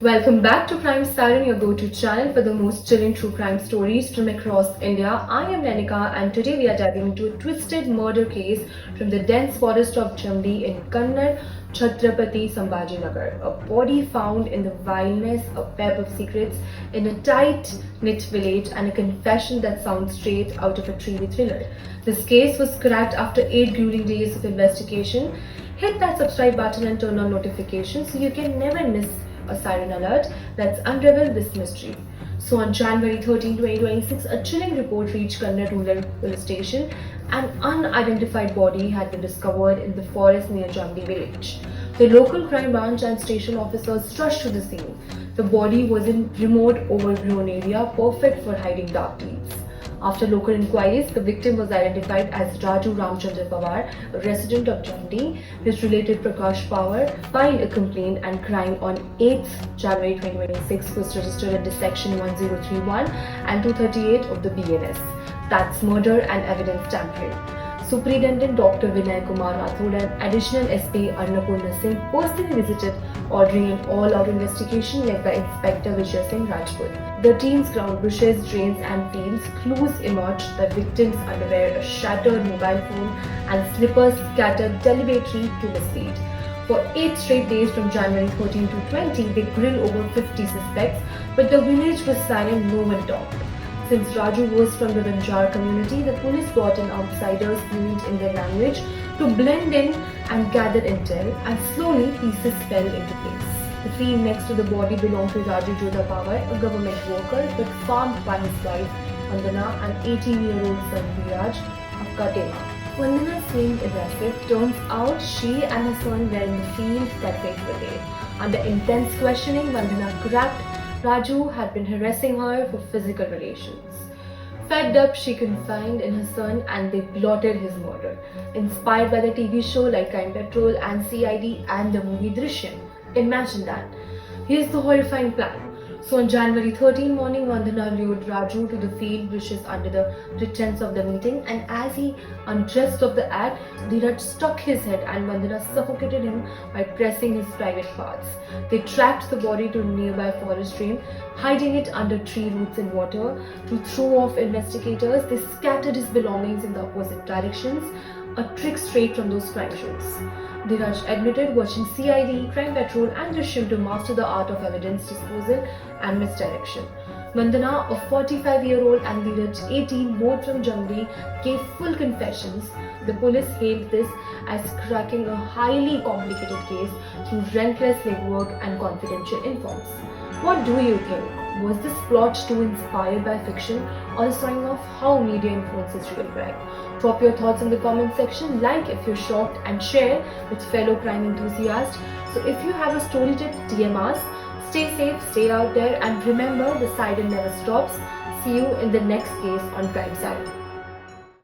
Welcome back to Crime Siren, your go-to channel for the most chilling true crime stories from across India. I am Lenika and today we are diving into a twisted murder case from the dense forest of Jamdi in Kannad, Chhatrapati Sambhajinagar. A body found in the wilderness, a web of secrets in a tight-knit village, and a confession that sounds straight out of a TV thriller. This case was cracked after 8 grueling days of investigation. Hit that subscribe button and turn on notifications so you can never miss a siren alert. Let's unravel this mystery. So on January 13, 2026, a chilling report reached Kannad Rural Police Station. An unidentified body had been discovered in the forest near Jamdi village. The local crime branch and station officers rushed to the scene. The body was in remote, overgrown area, perfect for hiding dark deeds. After local inquiries, the victim was identified as Raju Ramchandra Pawar, a resident of Jamdi. His related Prakash Pawar filed a complaint, and crime on 8th January 2026 was registered under Section 1031 and 238 of the BNS. That's murder and evidence tampering. Superintendent Dr. Vinay Kumar Rathod and Additional SP Annapurna Singh personally visited, ordering an all-out investigation led by Inspector Vijay Singh Rajput. The team scoured bushes, drains and fields. Clues emerged: the victim's underwear, a shattered mobile phone and slippers scattered deliberately to mislead. For 8 straight days from January 13 to 20, they grilled over 50 suspects, but the village was silent, no one talked. Since Raju was from the Banjar community, the police brought in outsiders fluent in their language to blend in and gather intel, and slowly pieces fell into place. The field next to the body belonged to Raju Jodha Pawar, a government worker, but farmed by his wife Vandana and 18-year-old son Viraj of Katema. Vandana seemed aggressive. Turns out she and her son were in the field that fateful day. Under intense questioning, Vandana cracked Raju had been harassing her for physical relations. Fed up, she confided in her son and they plotted his murder. Inspired by the TV show like Crime Patrol and CID and the movie Drishyam. Imagine that. Here's the horrifying plan. So on January 13 morning, Vandana lured Raju to the field bushes under the pretense of the meeting, and as he undressed of the act, Dheeraj stuck his head and Vandana suffocated him by pressing his private parts. They tracked the body to a nearby forest stream, hiding it under tree roots and water. To throw off investigators, they scattered his belongings in the opposite directions, a trick straight from those crime shows. Dheeraj admitted watching CID, Crime Patrol and Drishyam to master the art of evidence disposal and misdirection. Vandana, a 45-year-old, and Dheeraj, 18, both from Jamdi, gave full confessions. The police hailed this as cracking a highly complicated case through relentless legwork and confidential informs. What do you think? Was this plot too inspired by fiction, or a sign of how media influences real crime? Drop your thoughts in the comment section, like if you're shocked, and share with fellow crime enthusiasts. So if you have a story tip, DM us. Stay safe, stay out there, and remember, the siren never stops. See you in the next case on Crime Siren.